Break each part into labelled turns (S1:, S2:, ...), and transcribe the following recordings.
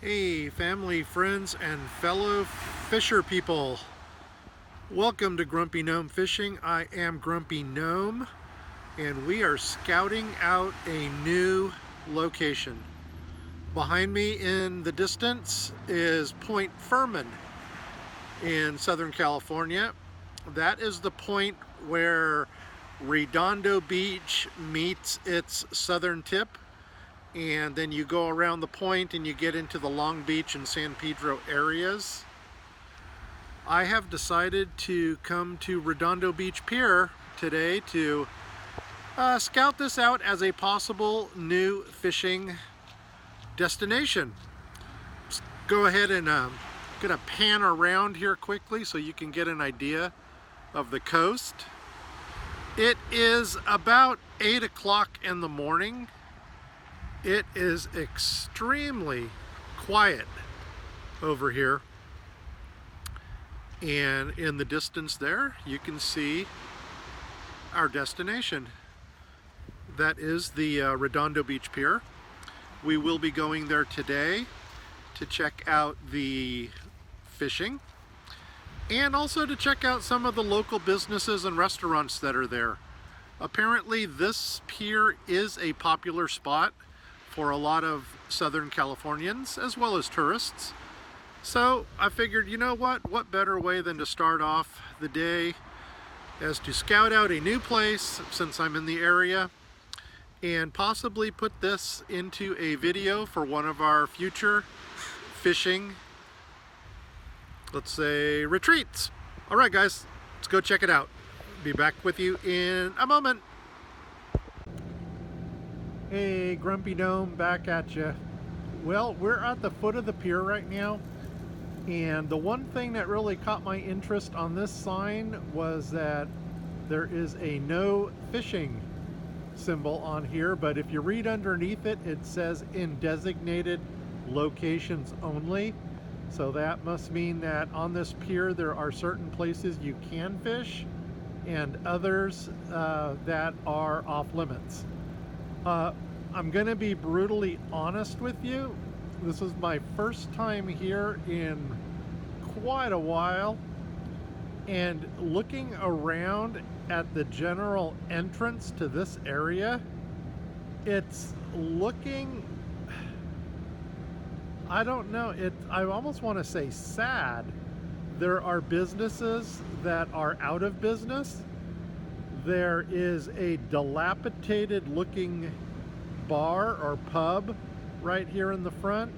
S1: Hey, family, friends, and fellow fisher people. Welcome to Grumpy Gnome Fishing. I am Grumpy Gnome, and we are scouting out a new location. Behind me in the distance is Point Fermin in Southern California. That is the point where Redondo Beach meets its southern tip. And then you go around the point and you get into the Long Beach and San Pedro areas. I have decided to come to Redondo Beach Pier today to scout this out as a possible new fishing destination. Let's go ahead and gonna pan around here quickly so you can get an idea of the coast. It is about 8 o'clock in the morning. It is extremely quiet over here, and in the distance there you can see our destination. That is the Redondo Beach Pier. We will be going there today to check out the fishing and also to check out some of the local businesses and restaurants that are there. Apparently this pier is a popular spot for a lot of Southern Californians as well as tourists. So I figured, you know what better way than to start off the day as to scout out a new place since I'm in the area and possibly put this into a video for one of our future fishing, let's say, retreats. All right, guys, let's go check it out. Be back with you in a moment. Hey, Grumpy Gnome, back at you. Well, we're at the foot of the pier right now, and the one thing that really caught my interest on this sign was that there is a no fishing symbol on here, but if you read underneath it, it says in designated locations only. So that must mean that on this pier there are certain places you can fish and others that are off limits. I'm gonna be brutally honest with you. This is my first time here in quite a while, and looking around at the general entrance to this area, it's looking, I don't know, I almost want to say sad. There are businesses that are out of business. There is a dilapidated looking bar or pub right here in the front.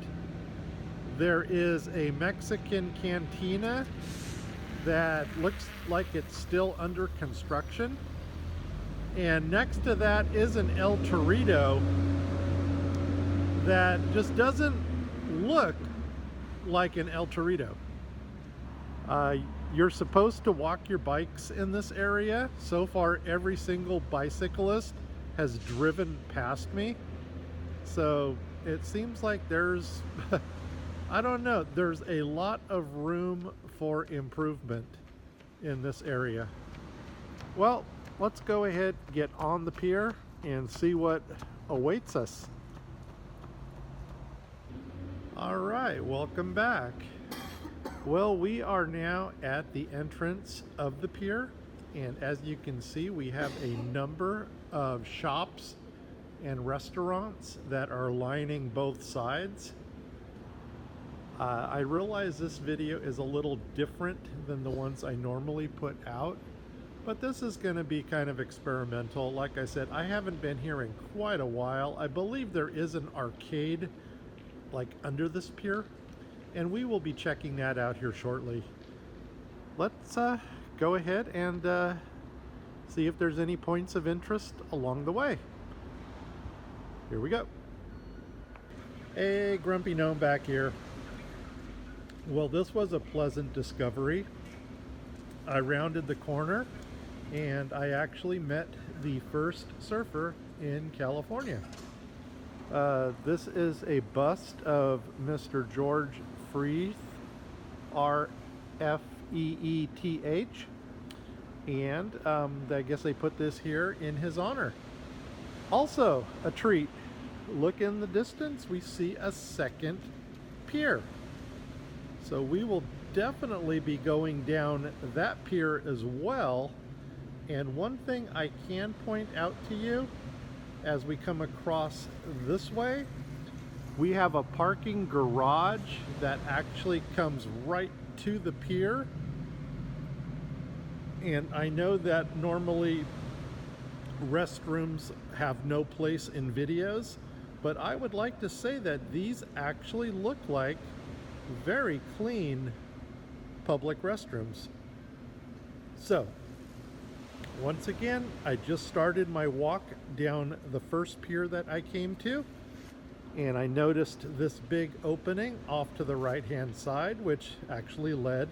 S1: There is a Mexican cantina that looks like it's still under construction. And next to that is an El Torito that just doesn't look like an El Torito. You're supposed to walk your bikes in this area. So far, every single bicyclist has driven past me. So it seems like there's, I don't know, there's a lot of room for improvement in this area. Well, let's go ahead, get on the pier and see what awaits us. All right, welcome back. Well, we are now at the entrance of the pier, and as you can see, we have a number of shops and restaurants that are lining both sides. I realize this video is a little different than the ones I normally put out, but this is going to be kind of experimental. Like I said, I haven't been here in quite a while. I believe there is an arcade like under this pier, and we will be checking that out here shortly. Let's go ahead and see if there's any points of interest along the way. Here we go. Hey, Grumpy Gnome back here. Well, this was a pleasant discovery. I rounded the corner and I actually met the first surfer in California. This is a bust of Mr. George Freeth, R-F-E-E-T-H, and I guess they put this here in his honor. Also a treat. Look in the distance, we see a second pier. So we will definitely be going down that pier as well. And one thing I can point out to you as we come across this way, we have a parking garage that actually comes right to the pier. And I know that normally restrooms have no place in videos, but I would like to say that these actually look like very clean public restrooms. So, once again, I just started my walk down the first pier that I came to, and I noticed this big opening off to the right-hand side, which actually led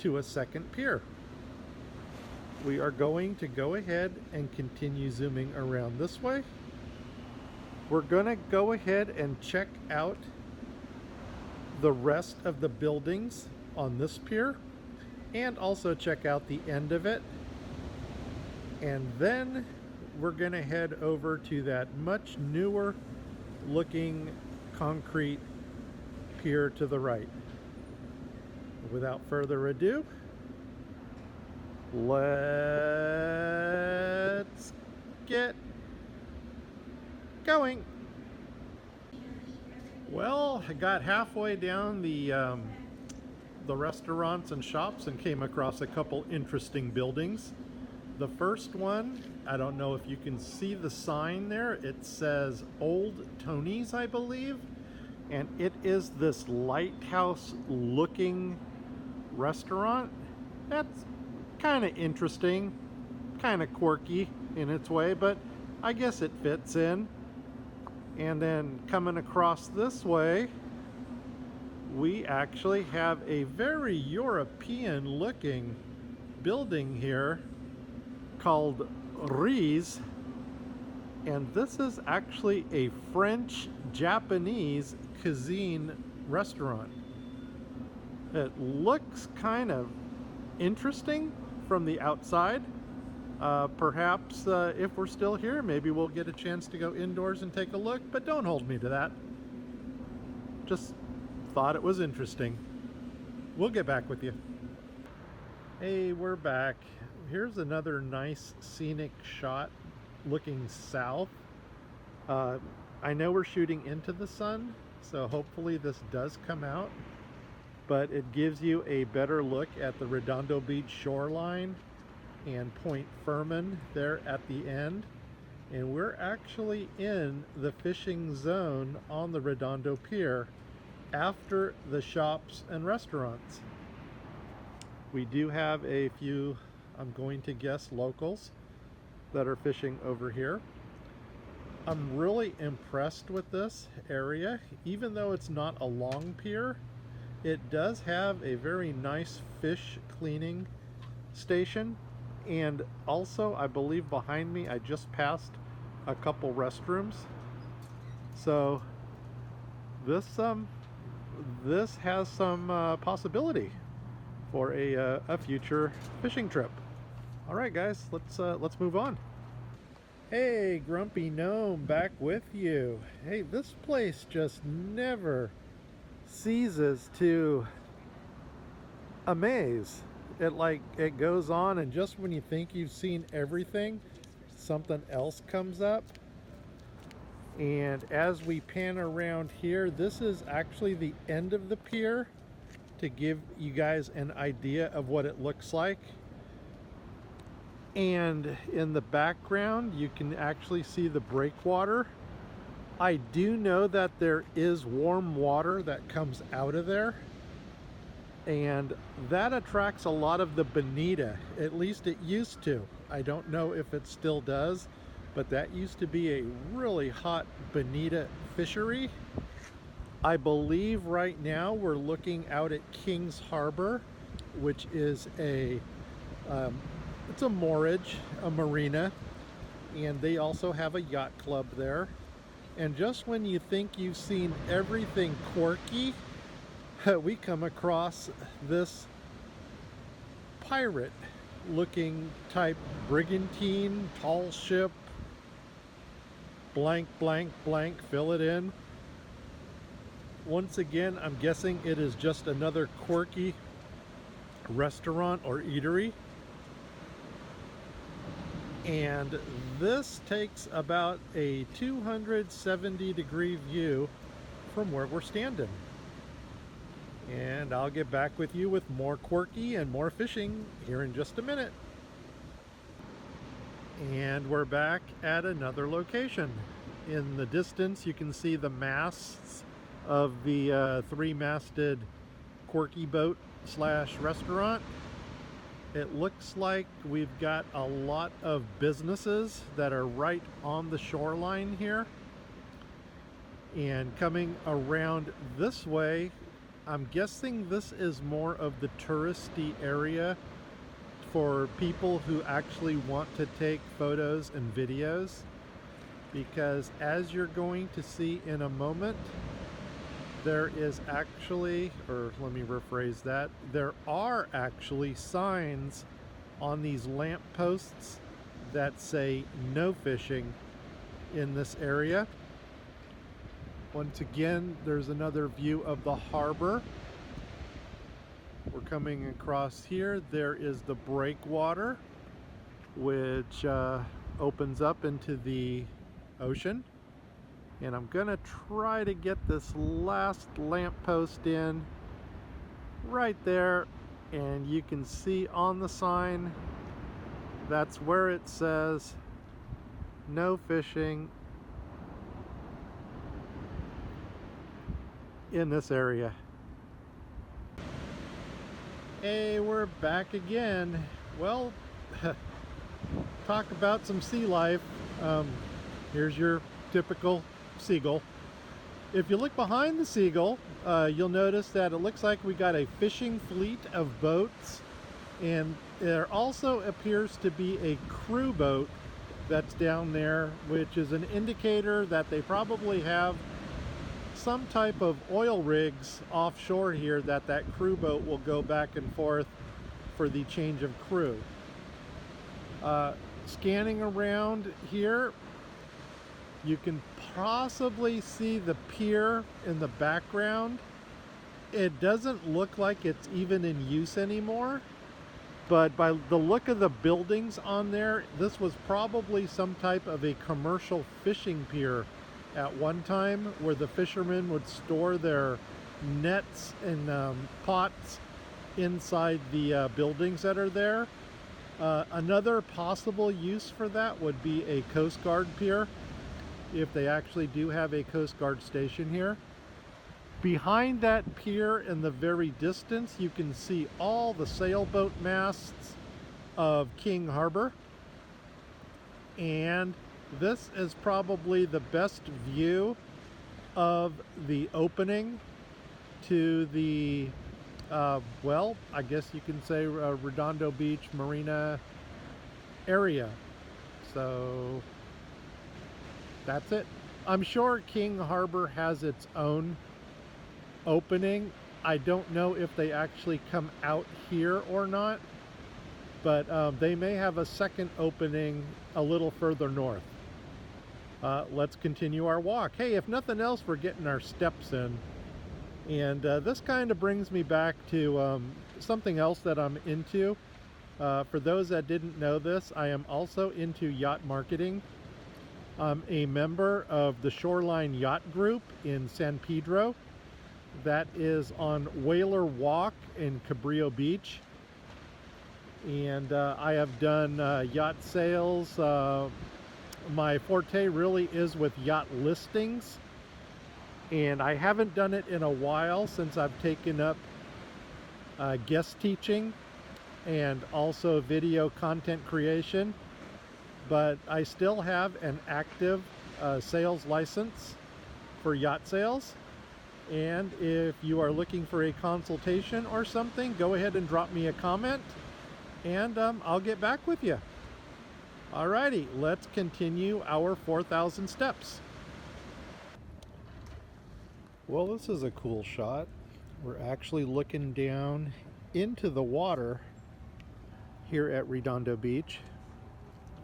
S1: to a second pier. We are going to go ahead and continue zooming around this way. We're going to go ahead and check out the rest of the buildings on this pier and also check out the end of it. And then we're going to head over to that much newer looking concrete pier to the right. Without further ado, let's get going. Well, I got halfway down the restaurants and shops and came across a couple interesting buildings. The first one, I don't know if you can see the sign there. It says Old Tony's, I believe, and it is this lighthouse looking restaurant. That's kind of interesting, kind of quirky in its way, but I guess it fits in. And then coming across this way, we actually have a very European looking building here called Freeth, and this is actually a French-Japanese cuisine restaurant. It looks kind of interesting from the outside. Perhaps if we're still here, maybe we'll get a chance to go indoors and take a look, but don't hold me to that. Just thought it was interesting. We'll get back with you. Hey, we're back. Here's another nice scenic shot looking south. I know we're shooting into the sun, so hopefully this does come out, but it gives you a better look at the Redondo Beach shoreline and Point Fermin there at the end. And we're actually in the fishing zone on the Redondo Pier after the shops and restaurants. We do have a few, I'm going to guess, locals that are fishing over here. I'm really impressed with this area. Even though it's not a long pier, it does have a very nice fish cleaning station. And also, I believe behind me, I just passed a couple restrooms. So this has some possibility for a future fishing trip. All right, guys, let's move on. Hey, Grumpy Gnome, back with you. Hey, this place just never ceases to amaze. It goes on, and just when you think you've seen everything, something else comes up. And as we pan around here, this is actually the end of the pier to give you guys an idea of what it looks like. And in the background, you can actually see the breakwater. I do know that there is warm water that comes out of there, and that attracts a lot of the bonita. At least it used to. I don't know if it still does, but that used to be a really hot bonita fishery. I believe right now we're looking out at Kings Harbor, which is it's a moorage, a marina, and they also have a yacht club there. And just when you think you've seen everything quirky, we come across this pirate looking type brigantine, tall ship, blank, blank, blank, fill it in. Once again, I'm guessing it is just another Quirky restaurant or eatery. And this takes about a 270-degree view from where we're standing. And I'll get back with you with more Quirky and more fishing here in just a minute. And we're back at another location. In the distance, you can see the masts of the three-masted Quirky boat slash restaurant. It looks like we've got a lot of businesses that are right on the shoreline here. And coming around this way, I'm guessing this is more of the touristy area for people who actually want to take photos and videos, because as you're going to see in a moment, there is actually, or let me rephrase that, there are actually signs on these lamp posts that say no fishing in this area. Once again, there's another view of the harbor. We're coming across here. There is the Breakwater, which opens up into the ocean. And I'm gonna try to get this last lamppost in right there, and you can see on the sign, that's where it says no fishing in this area. Hey, we're back again. Well, talk about some sea life. Here's your typical seagull. If you look behind the seagull, you'll notice that it looks like we got a fishing fleet of boats, and there also appears to be a crew boat that's down there, which is an indicator that they probably have some type of oil rigs offshore here that crew boat will go back and forth for the change of crew. Scanning around here, you can possibly see the pier in the background. It doesn't look like it's even in use anymore, but by the look of the buildings on there, this was probably some type of a commercial fishing pier at one time, where the fishermen would store their nets and pots inside the buildings that are there. Another possible use for that would be a Coast Guard pier, if they actually do have a Coast Guard station here. Behind that pier in the very distance, you can see all the sailboat masts of King Harbor. And this is probably the best view of the opening to the, well, I guess you can say Redondo Beach Marina area. So that's it. I'm sure King Harbor has its own opening. I don't know if they actually come out here or not, but they may have a second opening a little further north. Let's continue our walk. Hey, if nothing else, we're getting our steps in. And this kind of brings me back to something else that I'm into. For those that didn't know this, I am also into yacht marketing. I'm a member of the Shoreline Yacht Group in San Pedro. That is on Whaler Walk in Cabrillo Beach. And I have done yacht sales. My forte really is with yacht listings. And I haven't done it in a while, since I've taken up guest teaching and also video content creation. But I still have an active sales license for yacht sales. And if you are looking for a consultation or something, go ahead and drop me a comment, and I'll get back with you. Alrighty, let's continue our 4,000 steps. Well, this is a cool shot. We're actually looking down into the water here at Redondo Beach.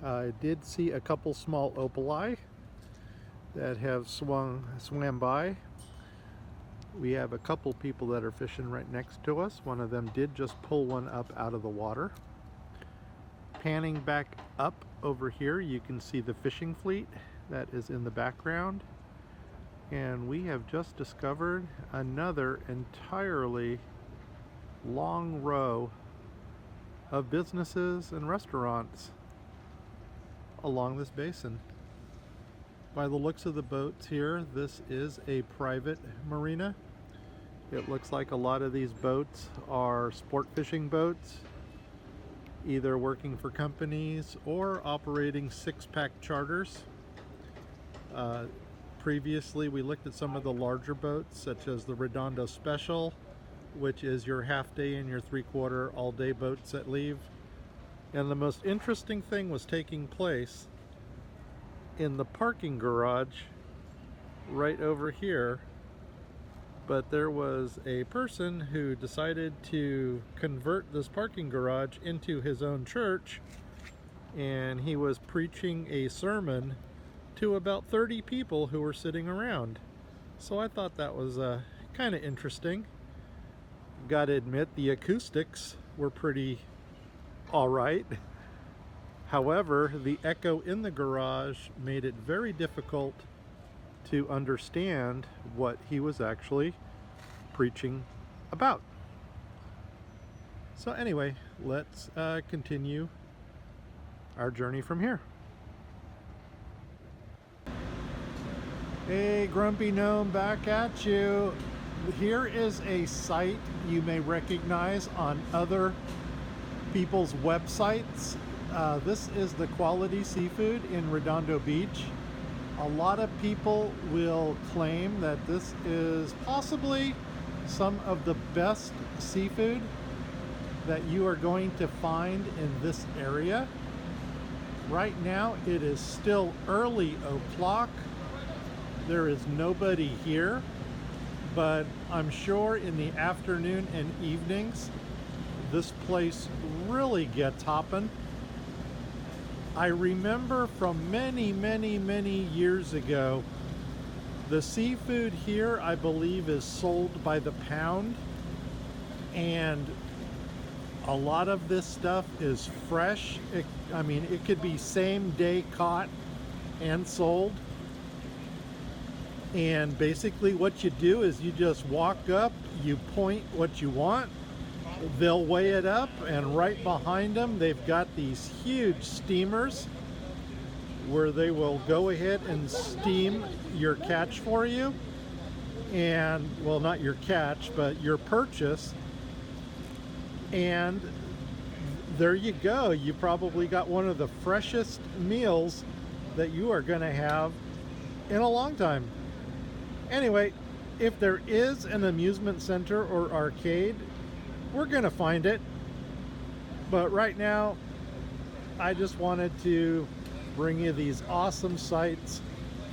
S1: I did see a couple small opali that have swam by. We have a couple people that are fishing right next to us. One of them did just pull one up out of the water. Panning back up over here, you can see the fishing fleet that is in the background. And we have just discovered another entirely long row of businesses and restaurants along this basin. By the looks of the boats here, this is a private marina. It looks like a lot of these boats are sport fishing boats, either working for companies or operating six-pack charters. Previously, we looked at some of the larger boats, such as the Redondo Special, which is your half-day and your three-quarter all-day boats that leave. And the most interesting thing was taking place in the parking garage right over here. But there was a person who decided to convert this parking garage into his own church, and he was preaching a sermon to about 30 people who were sitting around. So I thought that was kind of interesting. Gotta admit, the acoustics were pretty alright. However, the echo in the garage made it very difficult to understand what he was actually preaching about. So anyway, let's continue our journey from here. Hey, Grumpy Gnome, back at you. Here is a site you may recognize on other people's websites. This is the Quality Seafood in Redondo Beach. A lot of people will claim that this is possibly some of the best seafood that you are going to find in this area. Right now it is still early o'clock. There is nobody here, but I'm sure in the afternoon and evenings this place really gets hopping. I remember from many years ago, the seafood here, I believe, is sold by the pound, and a lot of this stuff is fresh. I mean, it could be same day caught and sold. And basically what you do is you just walk up, you point what you want, they'll weigh it up, and right behind them they've got these huge steamers where they will go ahead and steam your catch for you. And, well, not your catch, but your purchase. And there you go. You probably got one of the freshest meals that you are going to have in a long time. Anyway, if there is an amusement center or arcade, we're gonna find it. But right now, I just wanted to bring you these awesome sights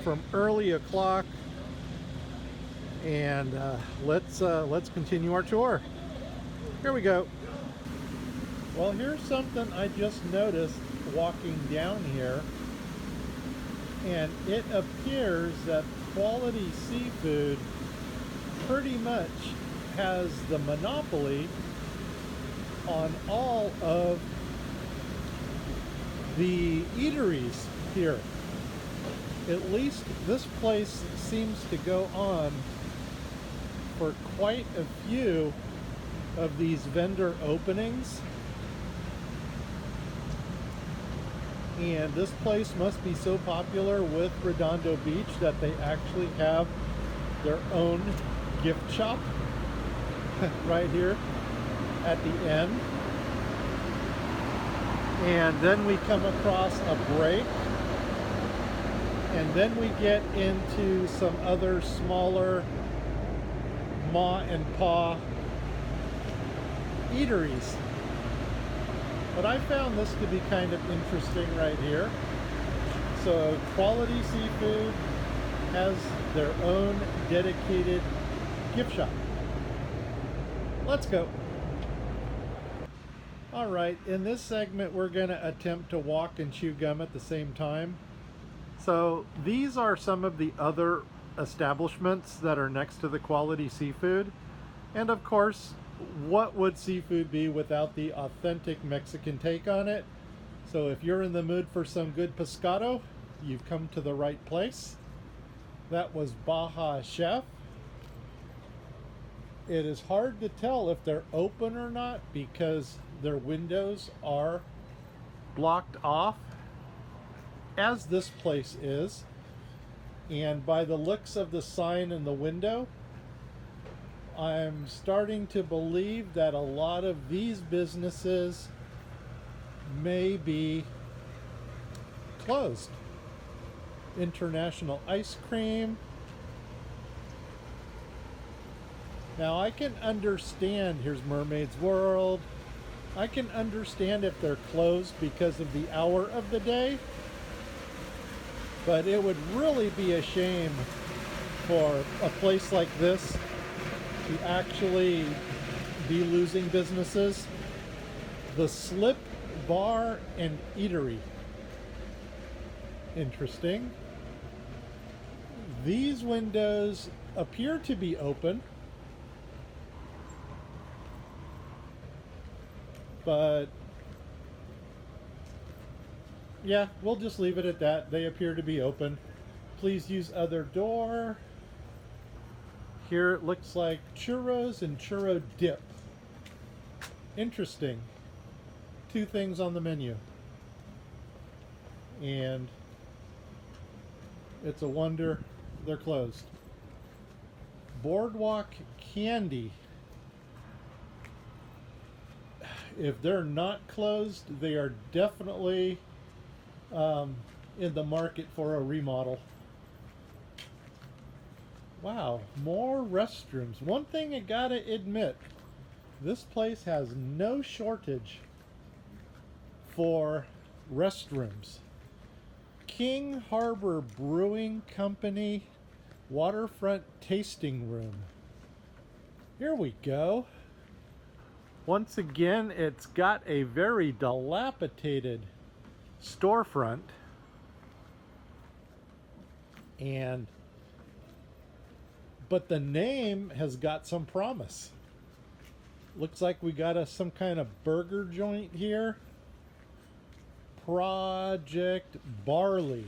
S1: from early o'clock, and let's continue our tour. Here we go. Well, here's something I just noticed walking down here, and it appears that Quality Seafood pretty much has the monopoly on all of the eateries here. At least this place seems to go on for quite a few of these vendor openings. And this place must be so popular with Redondo Beach that they actually have their own gift shop right here at the end. And then we come across a break, and then we get into some other smaller ma and pa eateries. But I found this to be kind of interesting right here. So Quality Seafood has their own dedicated gift shop. Let's go. All right, in this segment, we're gonna attempt to walk and chew gum at the same time. So these are some of the other establishments that are next to the quality seafood. And of course, what would seafood be without the authentic Mexican take on it? So if you're in the mood for some good pescado, you've come to the right place. That was Baja Chef. It is hard to tell if they're open or not because their windows are blocked off, as this place is. And by the looks of the sign in the window, I'm starting to believe that a lot of these businesses may be closed. International Ice Cream. Now I can understand, here's Mermaid's World. I can understand if they're closed because of the hour of the day, but it would really be a shame for a place like this to actually be losing businesses. The Slip Bar and Eatery. Interesting. These windows appear to be open, but yeah, we'll just leave it at that. They appear to be open. Please use other door. Here it looks like churros and churro dip. Interesting. 2 things on the menu. And it's a wonder they're closed. Boardwalk Candy. If they're not closed, they are definitely in the market for a remodel. Wow, more restrooms. One thing I gotta admit, this place has no shortage for restrooms. King Harbor Brewing Company Waterfront Tasting Room. Here we go. Once again, it's got a very dilapidated storefront, but the name has got some promise. Looks like we got some kind of burger joint here. Project Barley.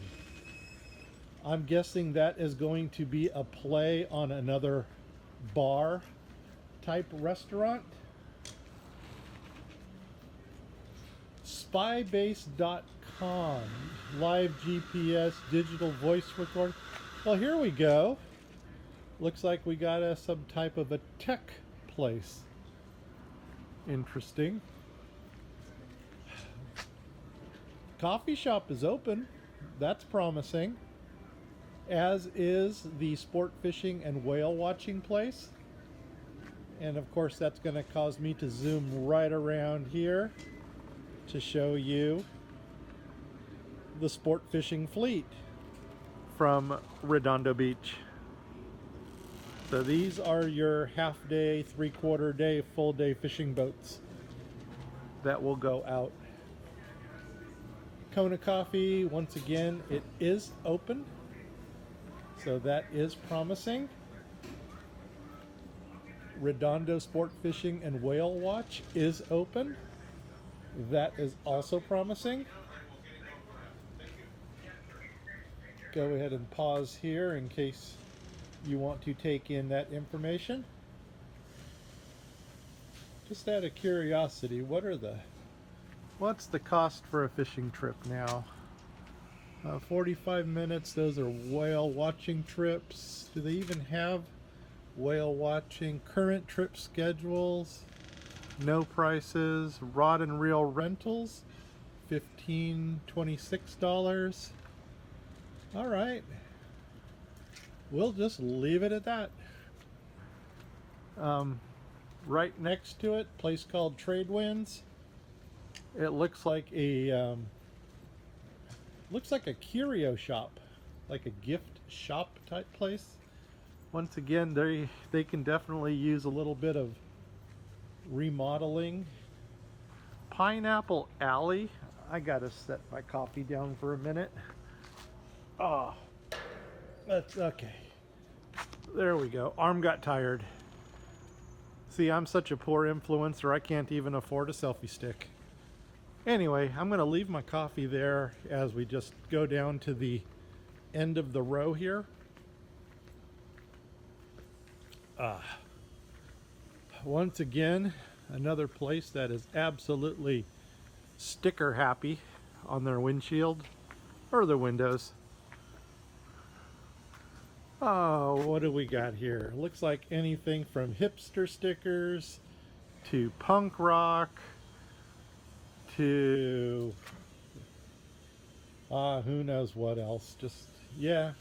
S1: I'm guessing that is going to be a play on another bar type restaurant. Spybase.com, live GPS, digital voice record. Well, here we go. Looks like we got some type of a tech place. Interesting. Coffee shop is open. That's promising. As is the sport fishing and whale watching place. And of course that's going to cause me to zoom right around here to show you the sport fishing fleet from Redondo Beach. So these are your half day, 3/4 day, full day fishing boats that will go out. Kona Coffee, once again, it is open. So that is promising. Redondo Sport Fishing and Whale Watch is open. That is also promising. Go ahead and pause here in case you want to take in that information. Just out of curiosity, what's the cost for a fishing trip now? 45 minutes, those are whale watching trips. Do they even have whale watching? Current trip schedules, no prices. Rod and reel rentals, $26. All right, we'll just leave it at that. Right next to it, place called Trade Winds. It looks like a curio shop, like a gift shop type place. Once again, they can definitely use a little bit of remodeling. Pineapple Alley. I gotta set my coffee down for a minute. Oh, that's okay. There we go. Arm got tired. See, I'm such a poor influencer, I can't even afford a selfie stick. Anyway, I'm going to leave my coffee there as we just go down to the end of the row here. Once again, another place that is absolutely sticker happy on their windshield or their windows. Oh, what do we got here? Looks like anything from hipster stickers to punk rock to who knows what else. Just, yeah.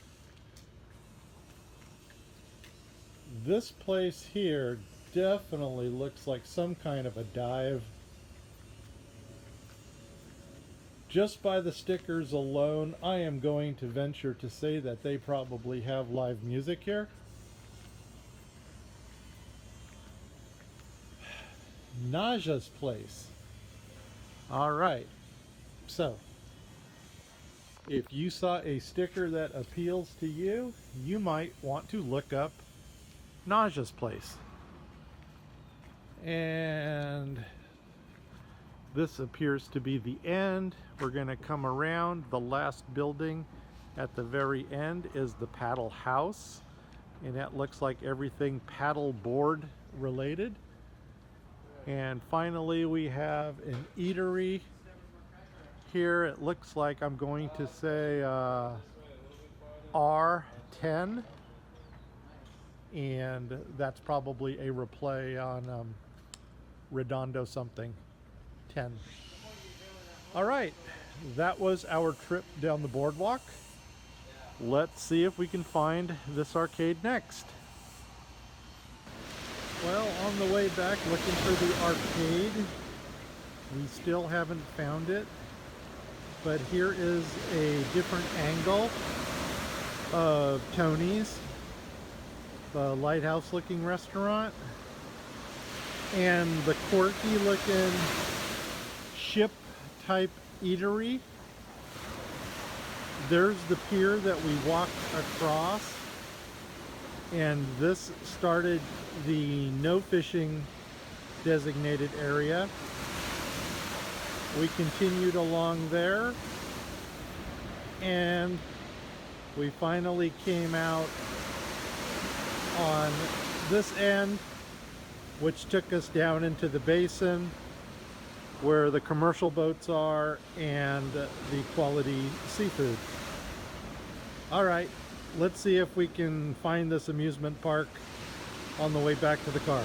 S1: This place here definitely looks like some kind of a dive. Just by the stickers alone, I am going to venture to say that they probably have live music here. Naja's place. All right. So, if you saw a sticker that appeals to you, you might want to look up Naja's place. And this appears to be the end. We're going to come around. The last building at the very end is the paddle house, and that looks like everything paddle board related. And finally we have an eatery here. It looks like, I'm going to say R10, and that's probably a replay on Redondo something 10. All right, that was our trip down the boardwalk. Let's see if we can find this arcade next. Well, on the way back looking for the arcade, we still haven't found it, but here is a different angle of Tony's, the lighthouse looking restaurant, and the Quirky looking ship type eatery. There's the pier that we walked across, and this started the no fishing designated area. We continued along there, and we finally came out on this end, which took us down into the basin where the commercial boats are and the quality seafood. All right, let's see if we can find this amusement park on the way back to the car.